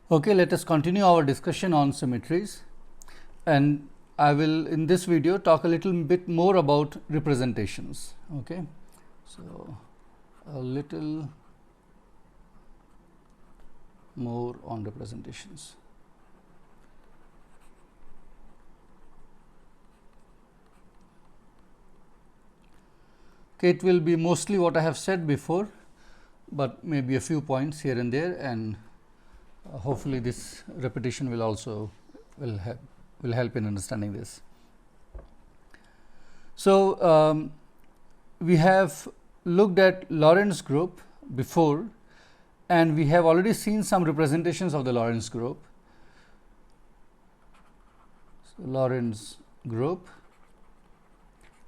Okay, let us continue our discussion on symmetries, and I will in this video talk a little bit more about representations. Okay, so a little more on representations. Okay, it will be mostly what I have said before, but maybe a few points here and there, and hopefully this repetition will also will help in understanding this. So, we have looked at Lorentz group before, and we have already seen some representations of the Lorentz group. So, Lorentz group,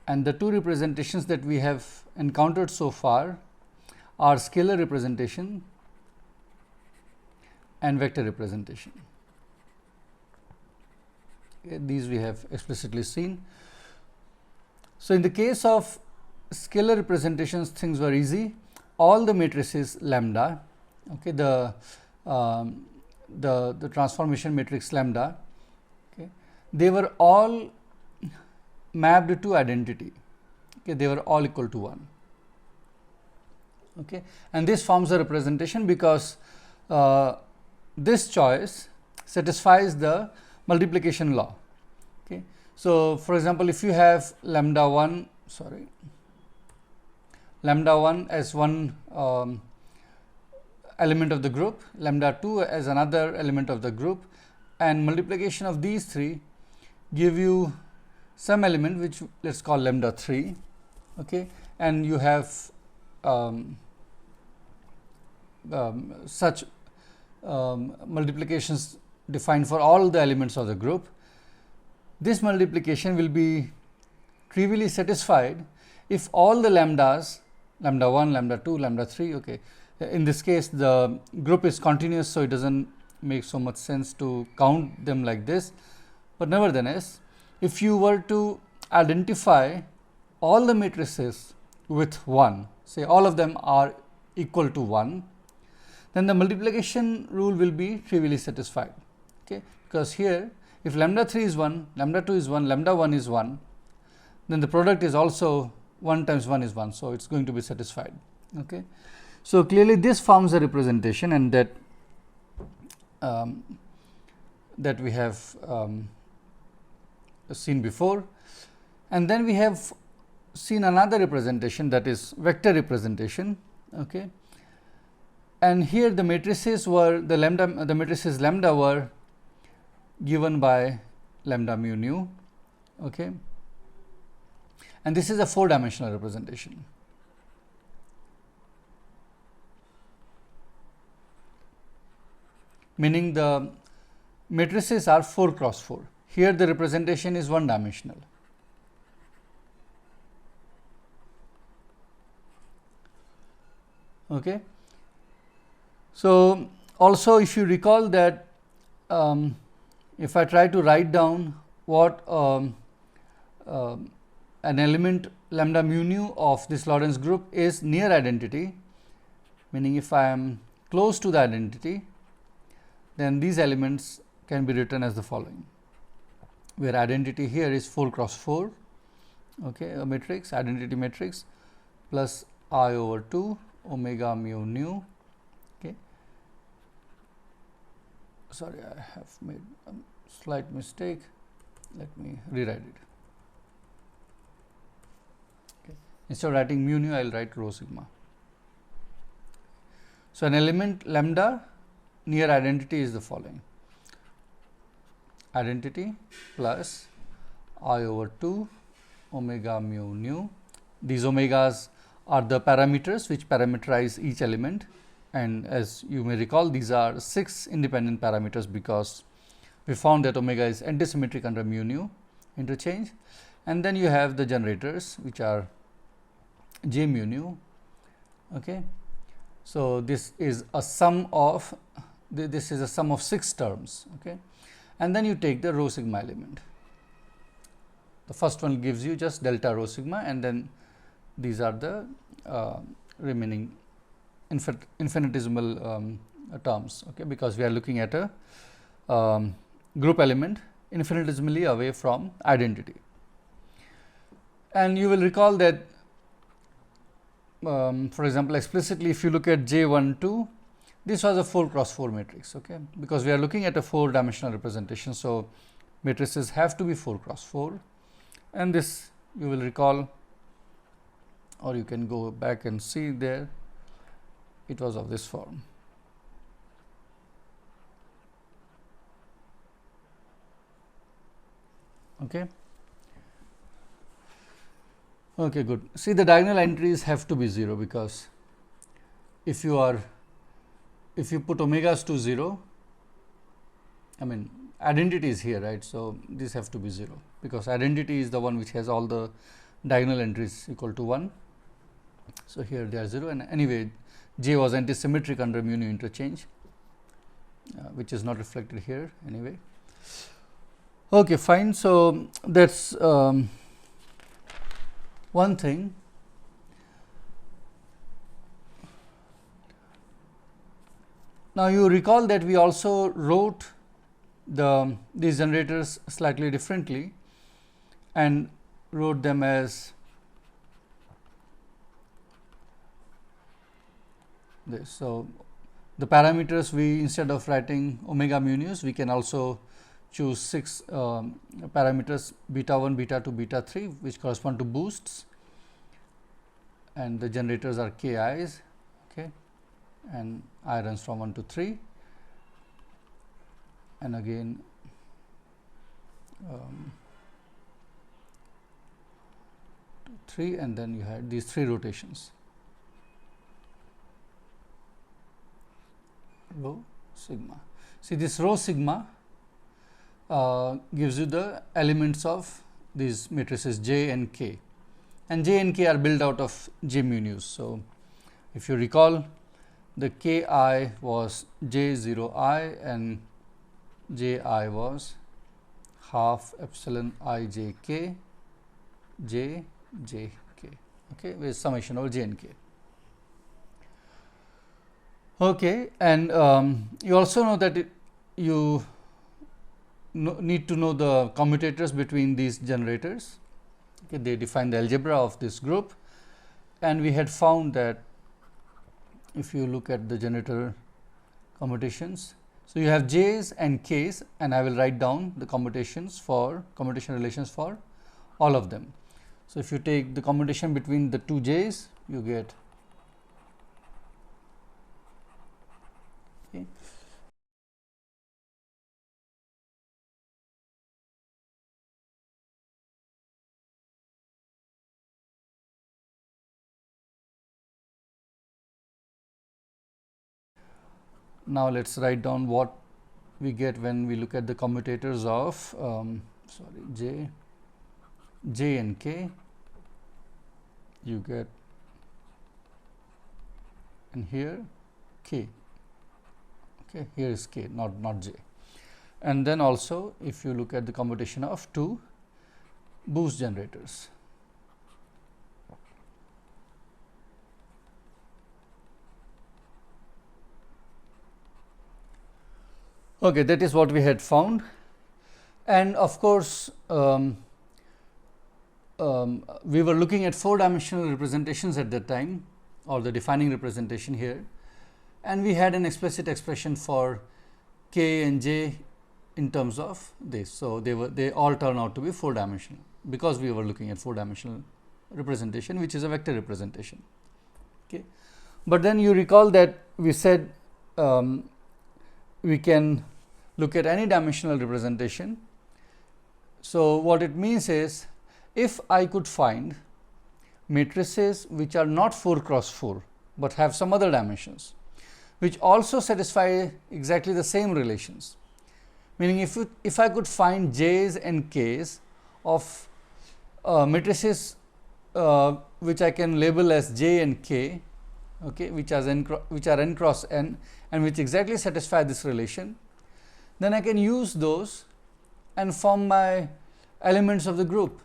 and the two representations that we have encountered so far are scalar representation and vector representation. Okay, these we have explicitly seen. So, in the case of scalar representations, things were easy. All the matrices lambda, okay, the transformation matrix lambda, okay, they were all mapped to identity. Okay, they were all equal to 1. Okay, and this forms a representation because this choice satisfies the multiplication law. Okay. So, for example, if you have lambda 1 as one element of the group, lambda 2 as another element of the group, and multiplication of these three give you some element which let us call lambda 3, okay, and you have such multiplications defined for all the elements of the group. This multiplication will be trivially satisfied if all the lambdas, lambda 1, lambda 2, lambda 3, okay, in this case the group is continuous, so it does not make so much sense to count them like this, but nevertheless, if you were to identify all the matrices with 1, say all of them are equal to 1, then the multiplication rule will be trivially satisfied, okay, because here if lambda 3 is 1, lambda 2 is 1, lambda 1 is 1, then the product is also 1 times 1 is 1, so it is going to be satisfied. Okay. So, clearly this forms a representation, and that that we have seen before, and then we have seen another representation, that is vector representation. Okay. And here the matrices were the matrices lambda were given by lambda mu nu, okay, and this is a 4-dimensional representation. Meaning the matrices are 4 cross 4. Here the representation is 1-dimensional. Okay. So, also if you recall that if I try to write down what an element lambda mu nu of this Lorentz group is near identity, meaning if I am close to the identity, then these elements can be written as the following, where identity here is 4 cross 4, okay, a matrix, identity matrix, plus I over 2 omega mu nu. Okay. Sorry, I have made a slight mistake. Let me rewrite it. Okay. Instead of writing mu nu, I will write rho sigma. So, an element lambda near identity is the following: identity plus I over 2 omega mu nu. These omegas are the parameters which parameterize each element, and as you may recall, these are 6 independent parameters because we found that omega is antisymmetric under mu nu interchange. And then you have the generators which are j mu nu. Okay. So, this is a sum of 6 terms, okay, and then you take the rho sigma element. The first one gives you just delta rho sigma, and then these are the remaining infinitesimal terms, okay, because we are looking at a group element infinitesimally away from identity. And you will recall that for example, explicitly if you look at J12, this was a 4 cross 4 matrix, okay, because we are looking at a 4 dimensional representation. So, matrices have to be 4 cross 4, and this you will recall, or you can go back and see there, it was of this form. Okay. Okay, good. See, the diagonal entries have to be 0, because if you put omegas to 0, I mean identity is here, right. So, this have to be 0, because identity is the one which has all the diagonal entries equal to 1. So, here they are 0, and anyway J was antisymmetric under mu nu interchange, which is not reflected here anyway. Okay, fine. So, that is one thing. Now, you recall that we also wrote these generators slightly differently and wrote them as this. So, the parameters, we instead of writing omega mu nus, we can also choose 6 parameters beta 1, beta 2, beta 3, which correspond to boosts, and the generators are k i's, okay, and I runs from 1 to 3, and again to 3, and then you had these 3 rotations, rho sigma. See, this rho sigma gives you the elements of these matrices J and K, and J and K are built out of J mu nus. So, if you recall, the K I was J 0 I and J I was half epsilon I j k j j k, okay, with summation over J and K. Okay, and you also know that you need to know the commutators between these generators. Okay, they define the algebra of this group, and we had found that if you look at the generator commutations, so you have J's and K's, and I will write down the commutations for commutation relations for all of them. So, if you take the commutation between the two J's, you get okay. Now, let us write down what we get when we look at the commutators of J and K. You get, and here K, okay, here is K, not J. And then also if you look at the commutation of two boost generators. Okay, that is what we had found, and of course, we were looking at 4-dimensional representations at that time, or the defining representation here, and we had an explicit expression for K and J in terms of this. So, they all turn out to be 4-dimensional, because we were looking at 4-dimensional representation, which is a vector representation. Okay. But then you recall that we said we can look at any dimensional representation. So, what it means is, if I could find matrices which are not 4 cross 4, but have some other dimensions, which also satisfy exactly the same relations, meaning if I could find J's and K's of matrices which I can label as J and K, okay, which are n cross n, and which exactly satisfy this relation, then I can use those and form my elements of the group,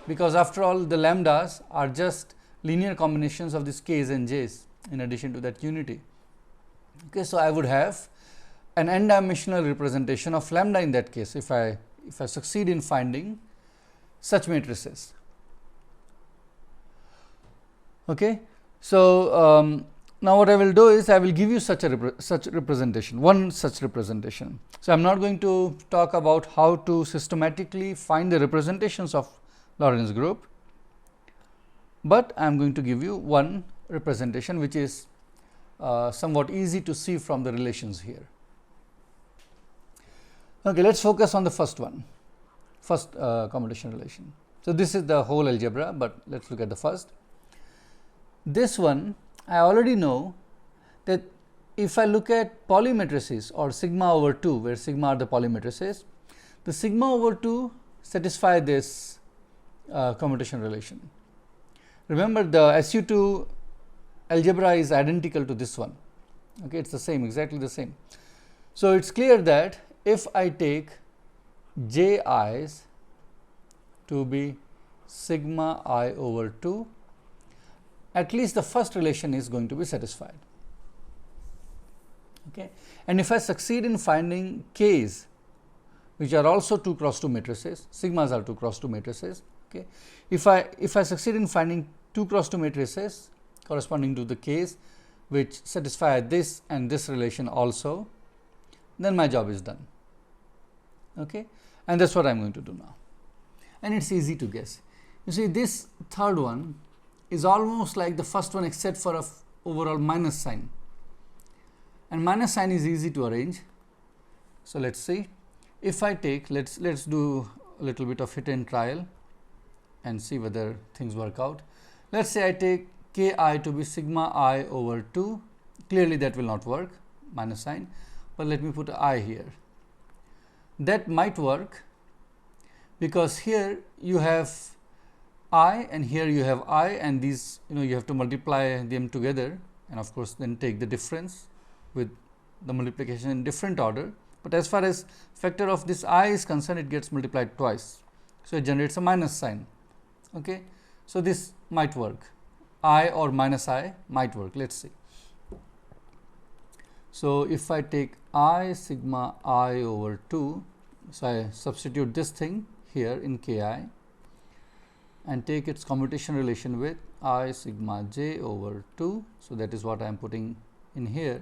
because after all the lambdas are just linear combinations of these K's and J's in addition to that unity. Okay, so I would have an n-dimensional representation of lambda in that case if I succeed in finding such matrices. Okay. So, now what I will do is I will give you such representation, one such representation. So, I am not going to talk about how to systematically find the representations of Lorentz group, but I am going to give you one representation which is somewhat easy to see from the relations here. Okay, let us focus on the first one, first commutation relation. So, this is the whole algebra, but let us look at the first. This one I already know that if I look at polymatrices or sigma over 2, where sigma are the polymatrices, the sigma over 2 satisfy this commutation relation. Remember, the SU2 algebra is identical to this one. Okay, it is the same, exactly the same. So, it is clear that if I take j i's to be sigma I over 2, at least the first relation is going to be satisfied. Okay. And if I succeed in finding k's which are also 2 cross 2 matrices, sigmas are 2 cross 2 matrices. Okay. If I succeed in finding 2 cross 2 matrices corresponding to the k's which satisfy this and this relation also, then my job is done. Okay. And that is what I am going to do now. And it is easy to guess. You see, this third one is almost like the first one except for a overall minus sign, and minus sign is easy to arrange. So, let us see, if I take, let us do a little bit of hit and trial and see whether things work out. Let us say I take k I to be sigma I over 2, clearly that will not work, minus sign, but let me put I here. That might work because here you have I and here you have I, and these you have to multiply them together, and of course, then take the difference with the multiplication in different order. But as far as factor of this I is concerned, it gets multiplied twice. So, it generates a minus sign. Okay. So, this might work, I or minus I might work, let us see. So, if I take I sigma I over 2, so I substitute this thing here in k I and take its commutation relation with I sigma j over 2. So, that is what I am putting in here,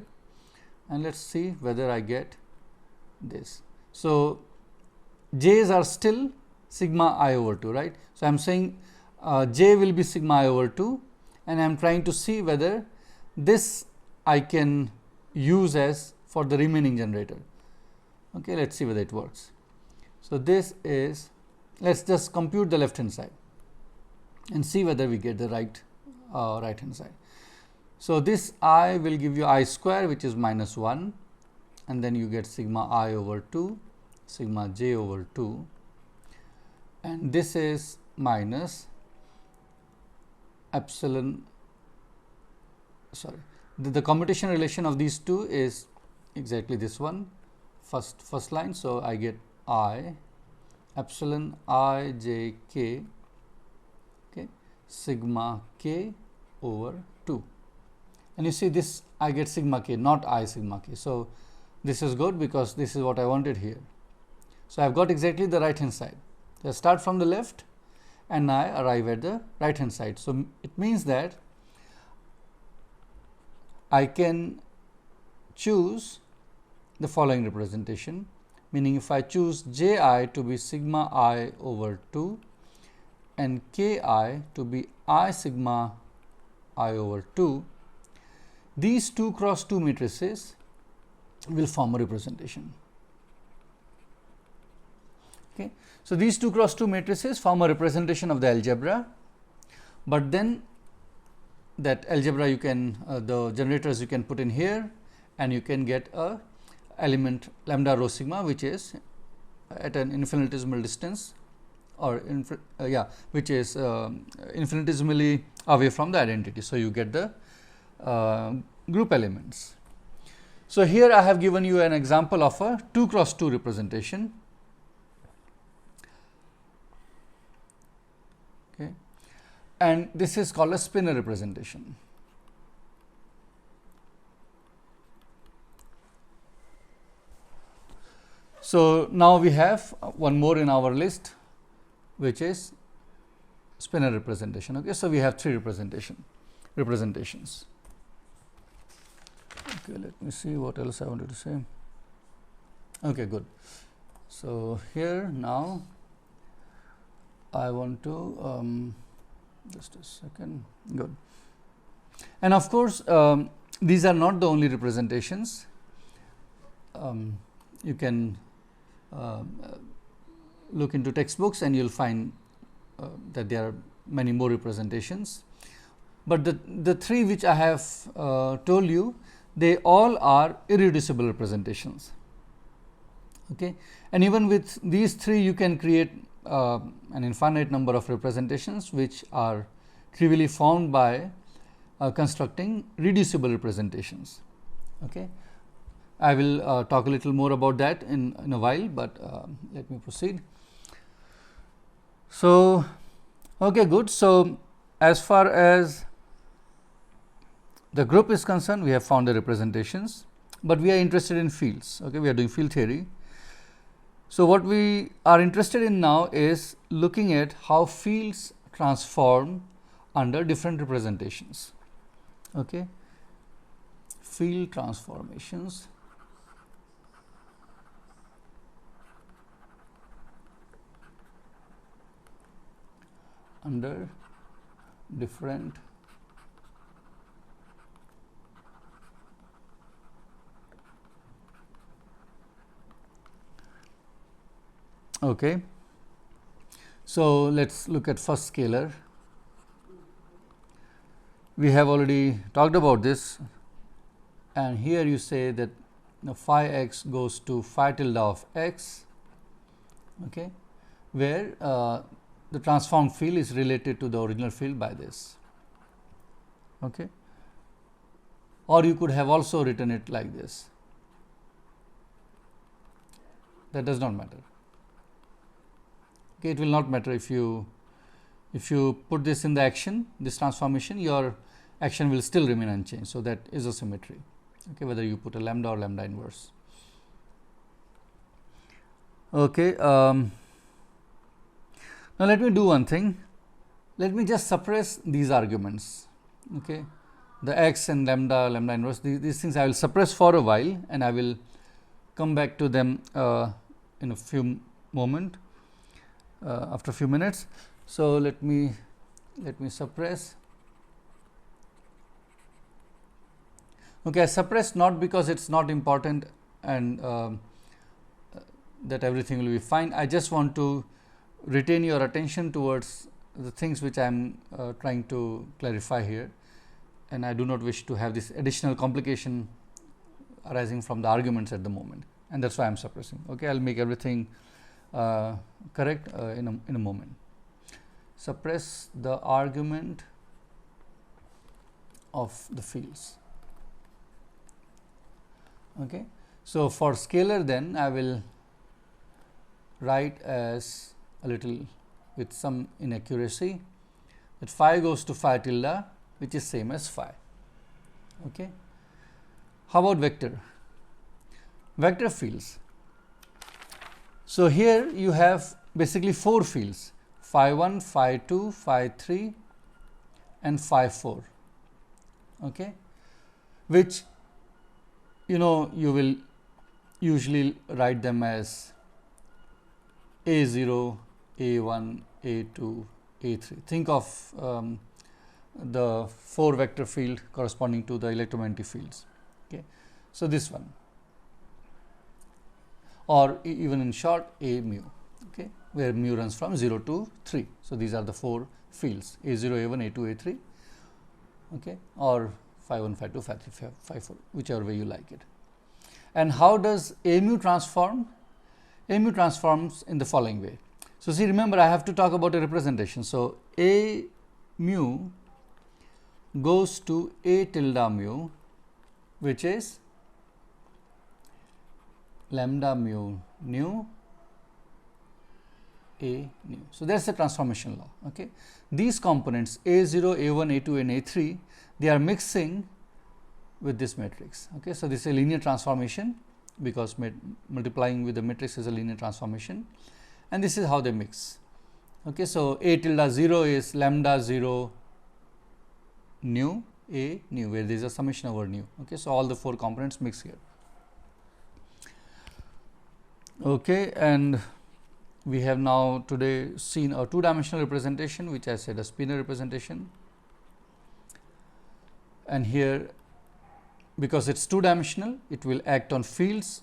and let us see whether I get this. So, j's are still sigma I over 2, right. So, I am saying j will be sigma I over 2, and I am trying to see whether this I can use as for the remaining generator. Okay, let us see whether it works. So, this is, let us just compute the left hand side and see whether we get the right hand side. So, this I will give you I square, which is minus 1, and then you get sigma I over 2, sigma j over 2, and this is minus epsilon, sorry, the commutation relation of these two is exactly this one, first line. So, I get I epsilon I j k, okay, sigma k over 2, and you see this I get sigma k, not I sigma k. So, this is good because this is what I wanted here. So, I have got exactly the right hand side. So, I start from the left and I arrive at the right hand side. So, it means that I can choose the following representation, meaning if I choose j I to be sigma I over 2 and k I to be I sigma I over 2, these 2 cross 2 matrices will form a representation. Okay. So, these 2 cross 2 matrices form a representation of the algebra, but then that algebra you can the generators you can put in here, and you can get a element lambda rho sigma, which is at an infinitesimal distance, or which is infinitesimally away from the identity. So, you get the group elements. So, here I have given you an example of a 2 cross 2 representation. Okay. And this is called a spinor representation. So, now we have one more in our list, which is spinor representation. Okay. So, we have three representations. Okay, let me see what else I wanted to say. Okay, good. So, here now I want to just a second. Good. And of course, these are not the only representations. You can look into textbooks and you will find that there are many more representations. But the three which I have told you, they all are irreducible representations. Okay. And even with these three, you can create an infinite number of representations which are trivially formed by constructing reducible representations. Okay. I will talk a little more about that in a while, but let me proceed. So, okay, good. So, as far as the group is concerned, we have found the representations, but we are interested in fields. Okay, we are doing field theory. So, what we are interested in now is looking at how fields transform under different representations. Okay. Field transformations under different okay. So, let us look at first scalar. We have already talked about this, and here you say that phi x goes to phi tilde of x, okay, where the transformed field is related to the original field by this. Okay. Or you could have also written it like this. That does not matter. Okay, it will not matter if you put this in the action, this transformation, your action will still remain unchanged. So, that is a symmetry, okay, whether you put a lambda or lambda inverse. Okay. Now, let me do one thing. Let me just suppress these arguments. Okay. The x and lambda, lambda inverse, these things I will suppress for a while, and I will come back to them in a few moment, after a few minutes. So, let me suppress. Okay, I suppress not because it is not important and that everything will be fine. I just want to retain your attention towards the things which I am trying to clarify here, and I do not wish to have this additional complication arising from the arguments at the moment, and that is why I am suppressing. Okay, I will make everything correct in a moment. Suppress the argument of the fields. Okay. So, for scalar then I will write as a little with some inaccuracy that phi goes to phi tilde, which is same as phi. Okay. How about vector? Vector fields. So, here you have basically 4 fields, phi 1, phi 2, phi 3 and phi 4, okay, which you will usually write them as A0, A1, A2, A3. Think of the 4 vector field corresponding to the electromagnetic fields. Okay. So, this one, or even in short A mu, okay, where mu runs from 0 to 3. So, these are the 4 fields A0, A1, A2, A3, okay, or phi 1, phi 2, phi 3, phi 4, whichever way you like it. And how does A mu transform? A mu transforms in the following way. So, see, remember I have to talk about a representation. So, A mu goes to A tilde mu, which is lambda mu nu A nu. So, that is the transformation law. Okay. These components A0, A1, A2 and A3, they are mixing with this matrix. Okay. So, this is a linear transformation because multiplying with the matrix is a linear transformation, and this is how they mix. Okay, so A tilde 0 is lambda 0 nu A nu, where there is a summation over nu. Okay, so all the 4 components mix here. Okay, and we have now today seen a 2-dimensional representation, which I said a spinor representation, and here because it is 2-dimensional, it will act on fields.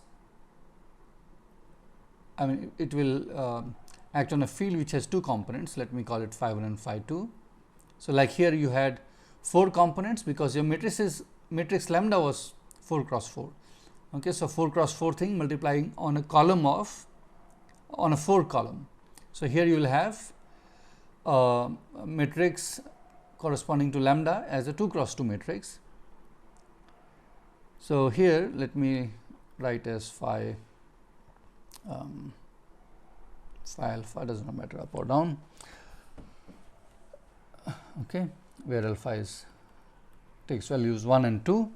I mean, it will act on a field which has 2 components. Let me call it phi 1 and phi 2. So, like here you had 4 components, because your matrix lambda was 4 cross 4. Okay, so 4 cross 4 thing multiplying on a column of on a 4 column. So, here you will have a matrix corresponding to lambda as a 2 cross 2 matrix. So, here let me write as phi alpha, does not matter up or down, okay, where alpha is takes values 1 and 2.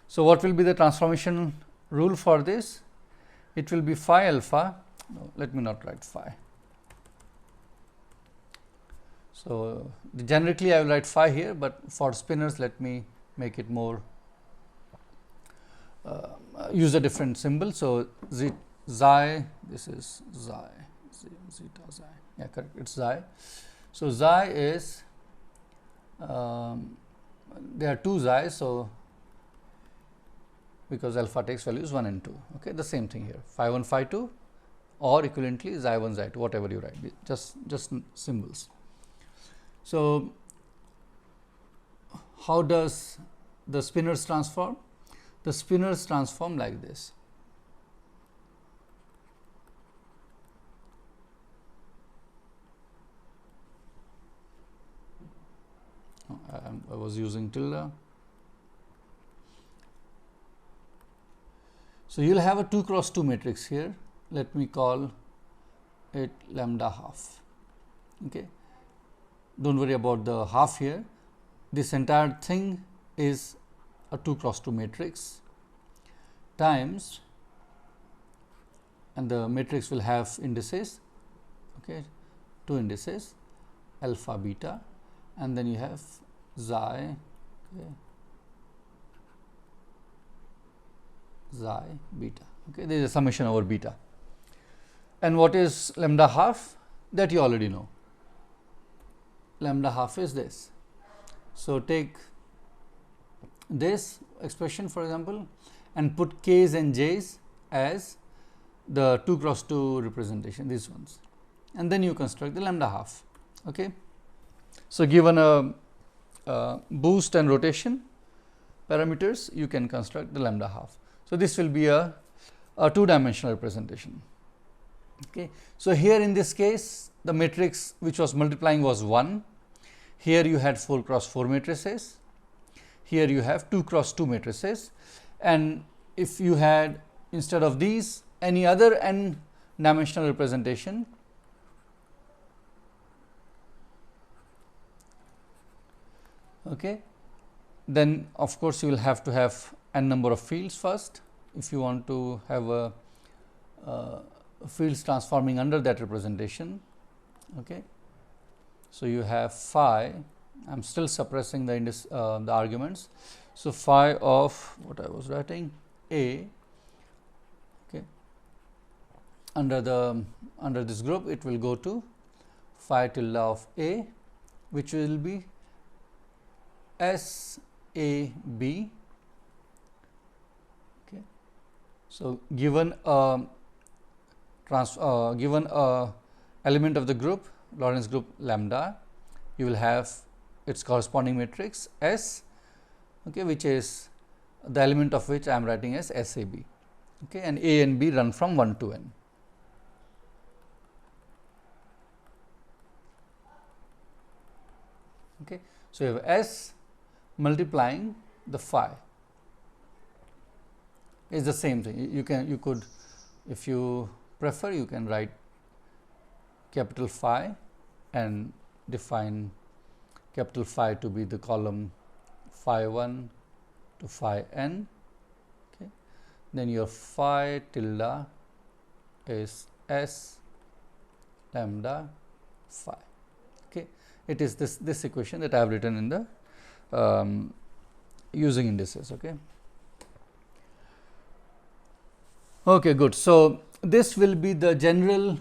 So, what will be the transformation rule for this? It will be phi alpha. No, let me not write phi. So, generically I will write phi here, but for spinors let me make it more use a different symbol. So, xi, this is xi, zeta xi, yeah, correct, it is xi. So, xi is there are 2 xi. So, because alpha takes values 1 and 2, okay, the same thing here, phi 1 phi 2 or equivalently xi 1 xi 2, whatever you write, just symbols. So, how does the spinors transform? The spinors transform like this. I was using tilde. So, you will have a 2 cross 2 matrix here. Let me call it lambda half. Okay. Do not worry about the half here. This entire thing is a 2 cross 2 matrix times, and the matrix will have indices, okay, 2 indices, alpha beta, and then you have xi, okay, xi beta. Okay, there is a summation over beta. And what is lambda half? That you already know. Lambda half is this. So, take this expression for example, and put k's and j's as the 2 cross 2 representation, these ones, and then you construct the lambda half. Okay. So, given a boost and rotation parameters, you can construct the lambda half. So, this will be a 2-dimensional representation. Okay. So, here in this case the matrix which was multiplying was 1, here you had 4 cross 4 matrices, here you have 2 cross 2 matrices, and if you had instead of these any other n dimensional representation, okay, then of course, you will have to have n number of fields first if you want to have a fields transforming under that representation. Okay. So, you have phi, I am still suppressing the arguments. So, phi of what I was writing A, okay, under this group it will go to phi tilde of A, which will be S A B. Okay. So, given a element of the group, Lorentz group lambda, you will have its corresponding matrix S, okay, which is the element of which I am writing as S A B, okay, and A and B run from 1 to n. Okay. So, you have S multiplying the phi is the same thing. You could, if you prefer, you can write capital phi and define capital phi to be the column phi 1 to phi n. Okay. then your phi tilde is S lambda phi. Okay. It is this equation that I have written in the using indices. Okay. Okay, good. So, this will be the general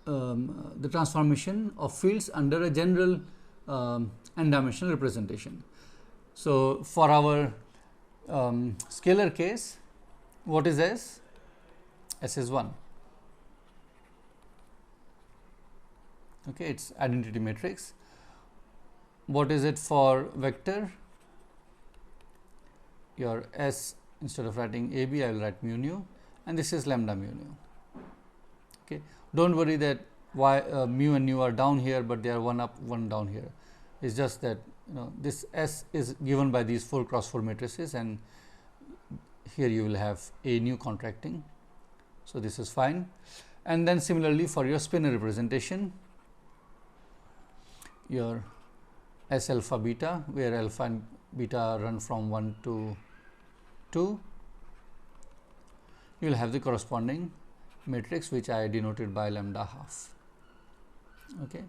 the transformation of fields under a general n-dimensional representation. So, for our scalar case, what is S? S is 1. Okay, it is identity matrix. What is it for vector? Your S, instead of writing A B, I will write mu nu, and this is lambda mu nu. Okay. Do not worry that why mu and nu are down here, but they are one up, one down here. It is just that this S is given by these 4 cross 4 matrices, and here you will have A nu contracting. So, this is fine. And then similarly for your spinor representation, your S alpha beta, where alpha and beta run from 1 to 2, you will have the corresponding matrix which I denoted by lambda half, okay,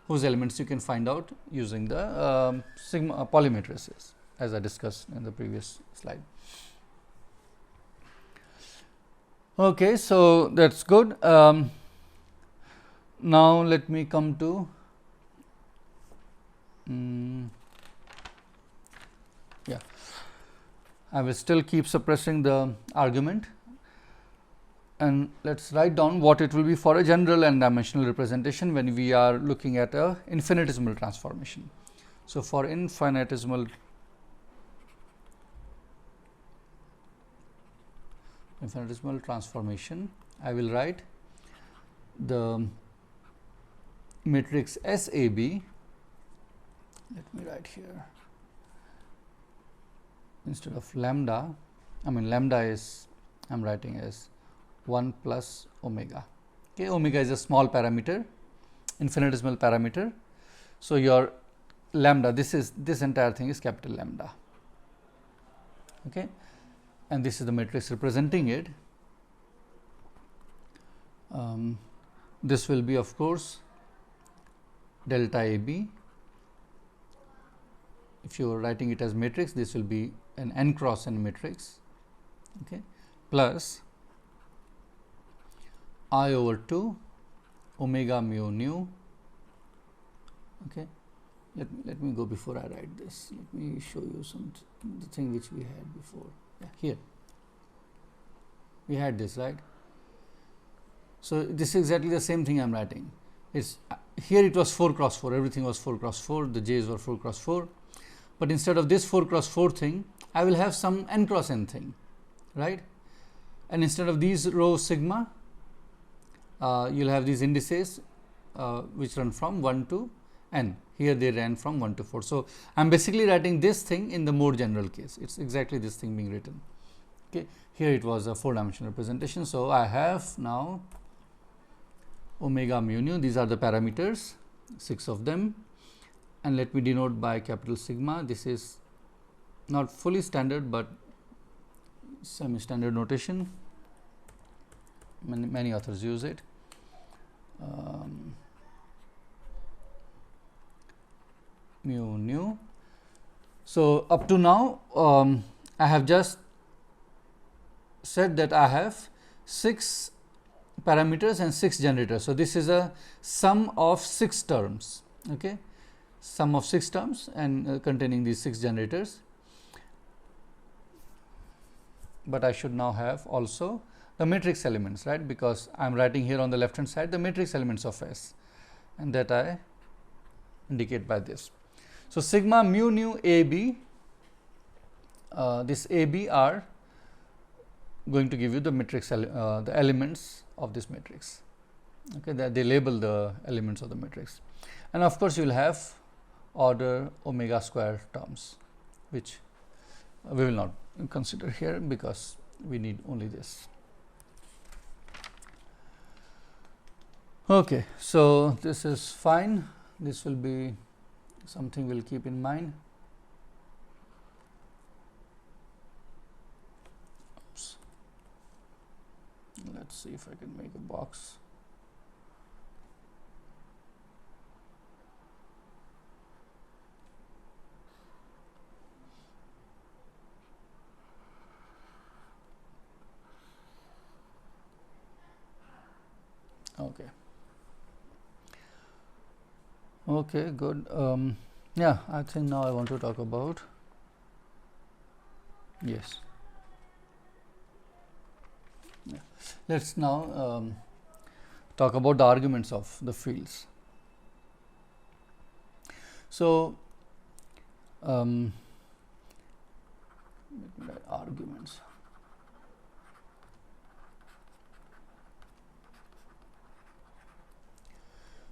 whose elements you can find out using the sigma polymatrices, as I discussed in the previous slide. Okay, so that is good. Now, let me come to I will still keep suppressing the argument, and let us write down what it will be for a general n-dimensional representation when we are looking at a infinitesimal transformation. So, for infinitesimal transformation, I will write the matrix SAB. Let me write here, instead of lambda, lambda is I am writing as 1 plus omega. Okay, omega is a small parameter, infinitesimal parameter. So, your lambda, this entire thing is capital lambda. Okay, and this is the matrix representing it. This will be, of course, delta AB. If you are writing it as matrix, this will be an n cross n matrix, okay, plus I over 2 omega mu nu. Okay. Let me go before I write this. Let me show you the thing which we had before. Yeah, here we had this, right. So, this is exactly the same thing I am writing. It's here it was 4 cross 4, everything was 4 cross 4, the j's were 4 cross 4, but instead of this 4 cross 4 thing, I will have some n cross n thing, right. And instead of these row sigma, you will have these indices which run from 1 to n. Here they ran from 1 to 4. So, I am basically writing this thing in the more general case. It is exactly this thing being written. Okay. Here it was a 4-dimensional representation. So, I have now omega mu nu. These are the parameters, 6 of them, and let me denote by capital sigma. This is not fully standard, but semi standard notation. Many authors use it. Mu nu. So, up to now I have just said that I have 6 parameters and 6 generators. So, this is a sum of 6 terms, okay, sum of 6 terms and containing these 6 generators, but I should now have also the matrix elements, right, because I am writing here on the left hand side the matrix elements of S, and that I indicate by this. So, sigma mu nu AB, this AB are going to give you the matrix the elements of this matrix, okay, that they label the elements of the matrix, and of course, you will have order omega square terms, which we will not consider here because we need only this. Okay, so this is fine. This will be something we will keep in mind. let's see if I can make a box. Okay. Okay, good. Yeah, I think now I want to talk about, yes. Yeah. Let's now talk about the arguments of the fields. So, arguments.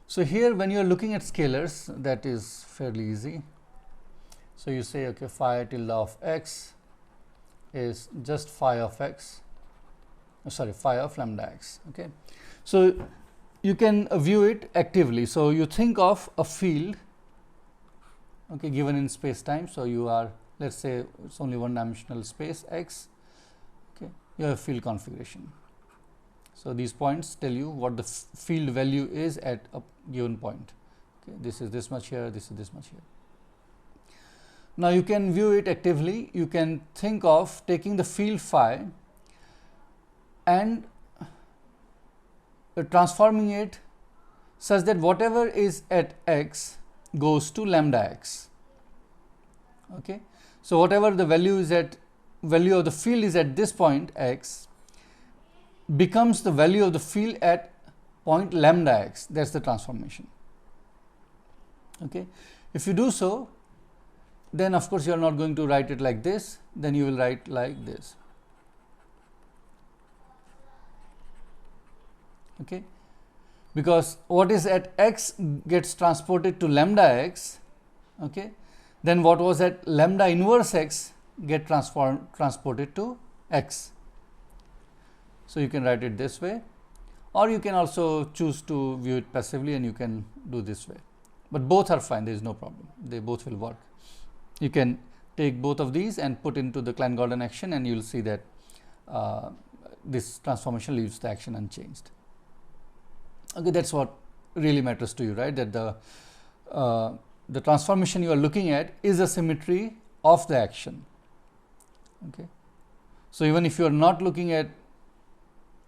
So, here when you are looking at scalars, that is fairly easy. So, you say okay, phi tilde of x is just phi of x, sorry, phi of lambda x. Okay. So, you can view it actively. So, you think of a field, okay, given in space time. So, you are, let us say it's only one dimensional space x, okay, you have field configuration. So, these points tell you what the field value is at a given point. Okay, this is this much here, this is this much here. Now, you can view it actively. You can think of taking the field phi and transforming it such that whatever is at x goes to lambda x. Okay. So, whatever the value is at, value of the field is at this point x becomes the value of the field at point lambda x. That is the transformation. Okay. If you do so, then of course, you are not going to write it like this, then you will write like this. Okay. Because what is at x gets transported to lambda x, okay, then what was at lambda inverse x get transported to x. So, you can write it this way, or you can also choose to view it passively and you can do this way, but both are fine, there is no problem, they both will work. You can take both of these and put into the Klein-Gordon action and you will see that this transformation leaves the action unchanged. Okay, that is what really matters to you, right, that the transformation you are looking at is a symmetry of the action. Okay. So, even if you are not looking at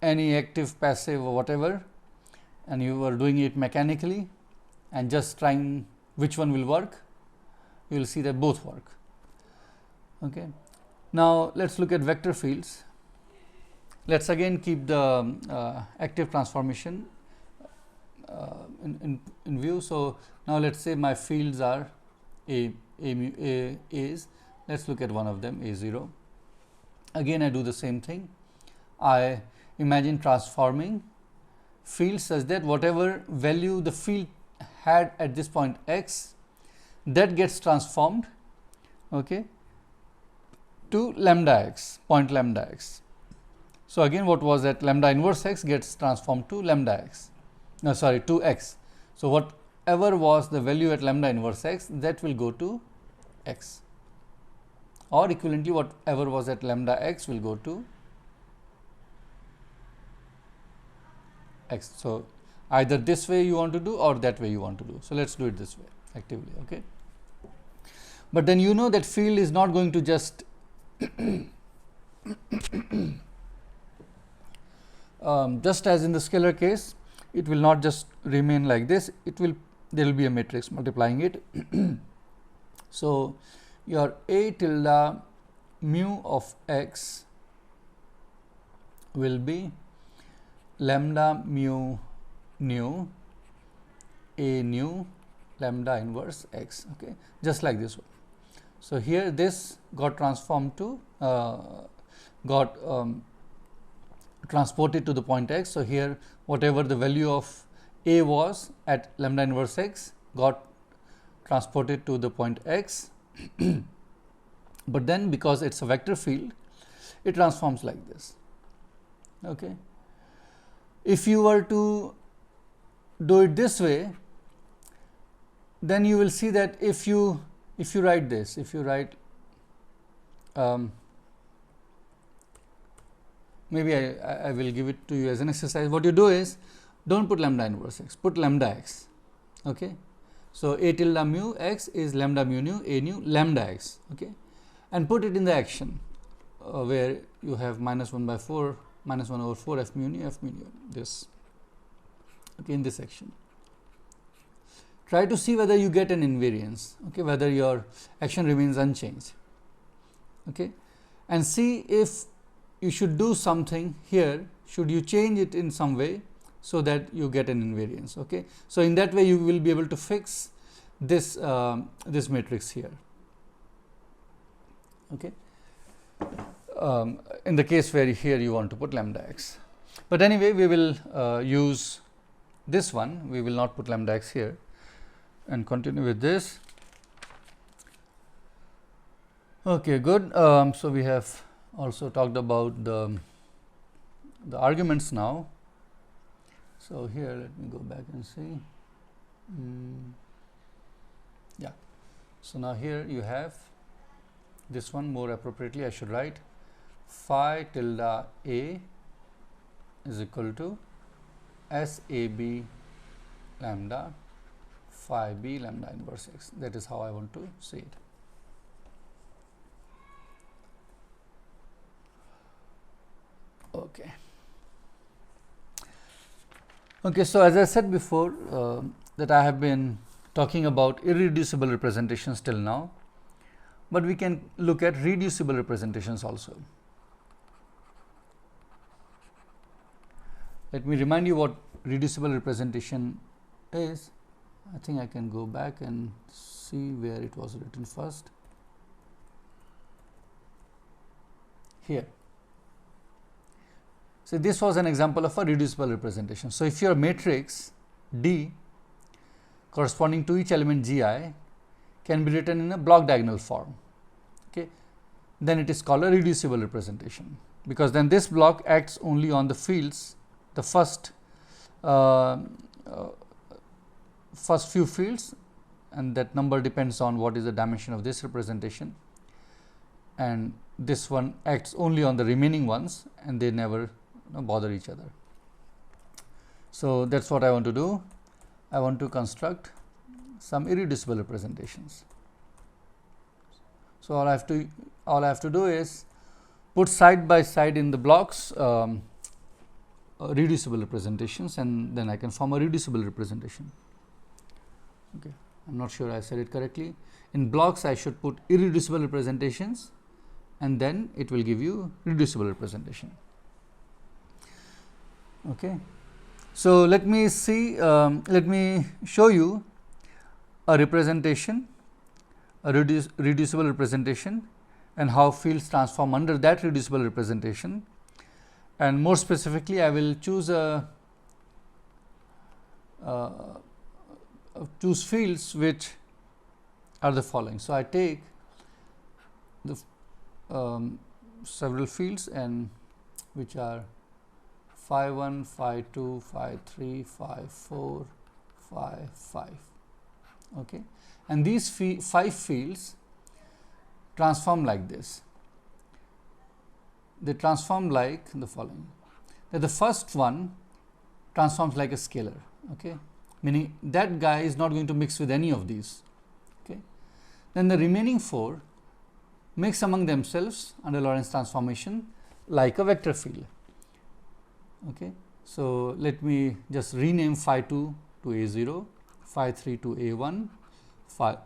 any active, passive or whatever, and you are doing it mechanically and just trying which one will work, you will see that both work. Okay. Now, let us look at vector fields. Let us again keep the active transformation in view. So, now let us say my fields are A is, let us look at one of them, A0. Again I do the same thing. I imagine transforming field such that whatever value the field had at this point x, that gets transformed, okay, to lambda x, point lambda x. So, again what was at lambda inverse x gets transformed to lambda x, no sorry, to x. So, whatever was the value at lambda inverse x, that will go to x, or equivalently whatever was at lambda x will go to x. So, either this way you want to do or that way you want to do. So, let us do it this way actively. Okay. But then you know that field is not going to just just as in the scalar case, it will not just remain like this, it will, there will be a matrix multiplying it. So, your A tilde mu of x will be lambda mu nu A nu lambda inverse x, okay, just like this one. So, here this got transformed to transported to the point x. So, here whatever the value of A was at lambda inverse x got transported to the point x, but then because it is a vector field, it transforms like this. Okay. If you were to do it this way, then you will see that if you write this, if you write maybe I will give it to you as an exercise. What you do is, don't put lambda inverse x, put lambda x. Okay. So, a tilde mu x is lambda mu nu a nu lambda x, okay, and put it in the action where you have minus 1 by 4 minus 1 over 4 f mu nu this, okay, in this action. Try to see whether you get an invariance, okay, whether your action remains unchanged, okay, and see if you should do something here, should you change it in some way so that you get an invariance, okay. So, in that way you will be able to fix this this matrix here, okay, in the case where here you want to put lambda x. But anyway, we will use this one, we will not put lambda x here and continue with this. Okay, good. So, we have also talked about the arguments now. So, here let me go back and see. Yeah. So, now here you have this one, more appropriately I should write phi tilde a is equal to S a b lambda phi b lambda inverse x. That is how I want to say it. Okay. Okay, so as I said before that I have been talking about irreducible representations till now, but we can look at reducible representations also. Let me remind you what reducible representation is. I think I can go back and see where it was written first. Here. So, this was an example of a reducible representation. So, if your matrix D corresponding to each element G I can be written in a block diagonal form, okay, then it is called a reducible representation, because then this block acts only on the fields, the first few fields, and that number depends on what is the dimension of this representation, and this one acts only on the remaining ones and they never bother each other. So, that is what I want to do. I want to construct some irreducible representations. So, all I have to do is put side by side in the blocks reducible representations, and then I can form a reducible representation. Okay. I am not sure I said it correctly. In blocks I should put irreducible representations, and then it will give you reducible representation. Okay. So, let me see, let me show you a representation, a reducible representation, and how fields transform under that reducible representation, and more specifically I will choose choose fields which are the following. So, I take the several fields and which are phi 1, phi 2, phi 3, phi 4, phi 5, okay. And these 5 fields transform like this. They transform like the following, that the first one transforms like a scalar, okay, meaning that guy is not going to mix with any of these, okay. Then the remaining 4 mix among themselves under Lorentz transformation like a vector field, okay. So, let me just rename phi 2 to a 0, phi 3 to a 1, phi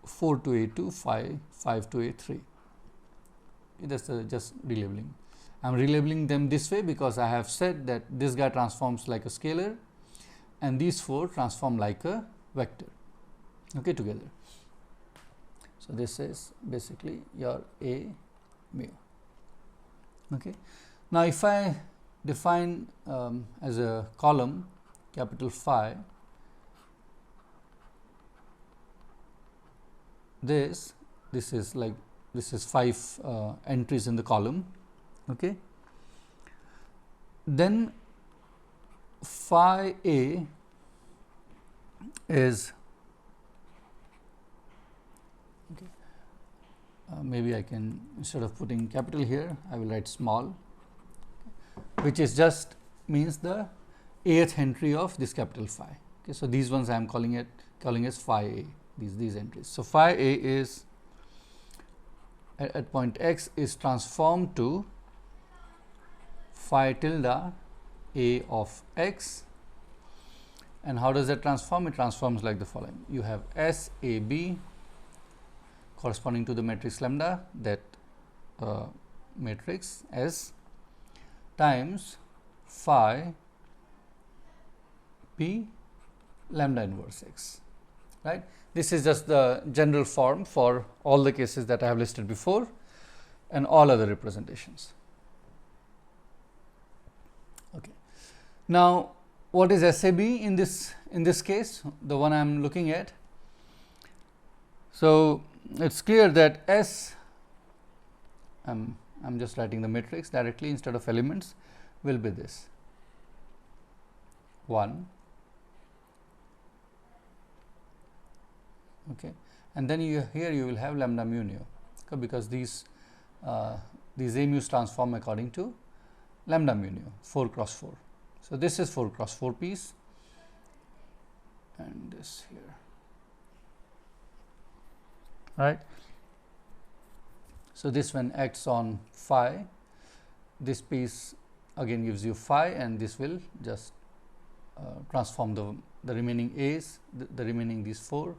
4 to a 2, phi 5 to a 3. That is just relabeling. I am relabeling them this way because I have said that this guy transforms like a scalar and these 4 transform like a vector, okay, together. So, this is basically your A mu, okay. Now, if I define as a column capital phi this is like, this is 5 entries in the column, okay. Then phi A is, okay, maybe I can, instead of putting capital here, I will write small. which is just means the eighth entry of this capital phi. Okay, so these ones I am calling as phi a, these entries. So phi a is at point x is transformed to phi tilde a of x. And how does that transform? It transforms like the following. You have S A B corresponding to the matrix lambda, that matrix S, times phi p lambda inverse x, right. This is just the general form for all the cases that I have listed before and all other representations. Okay. Now, what is SAB in this case, the one I am looking at? So, it is clear that S, I am just writing the matrix directly instead of elements, will be this 1, okay. And then here you will have lambda mu nu, okay, because these A mu's transform according to lambda mu nu, 4 cross 4. So, this is 4 cross 4 piece and this here, right. So, this one acts on phi, this piece again gives you phi, and this will just transform the remaining A's, the remaining these 4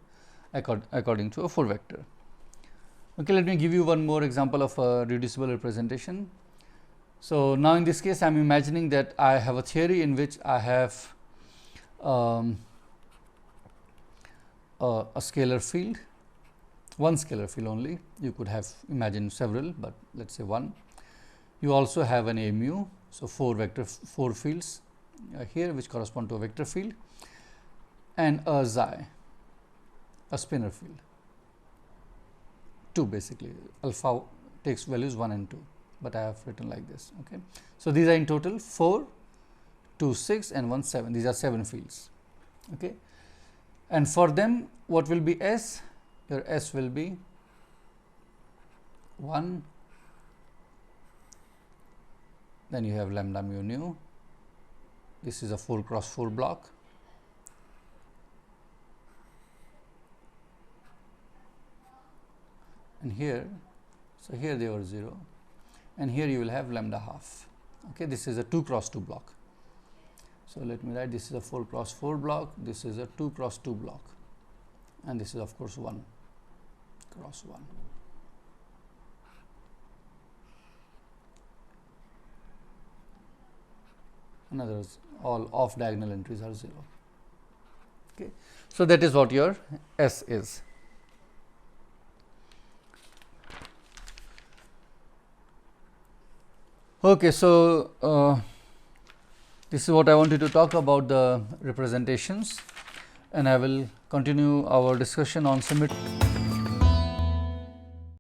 according to a 4 vector. Okay, let me give you one more example of a reducible representation. So, now in this case I am imagining that I have a theory in which I have a scalar field, one scalar field only. You could have imagined several, but let us say one. You also have an A mu. So, 4 fields here which correspond to a vector field, and a xi, a spinor field, 2 basically, alpha takes values 1 and 2, but I have written like this. Okay. So, these are in total 4, 2 6 and 1 7, these are 7 fields. Okay. And for them what will be S? Your S will be 1, then you have lambda mu nu, this is a 4 cross 4 block, and here, so here they were 0, and here you will have lambda half. Okay, this is a 2 cross 2 block. So, let me write, this is a 4 cross 4 block, this is a 2 cross 2 block, and this is of course 1 cross 1. In other words, all off diagonal entries are 0. Okay. So, that is what your S is. Okay, so this is what I wanted to talk about, the representations, and I will continue our discussion on symmetry.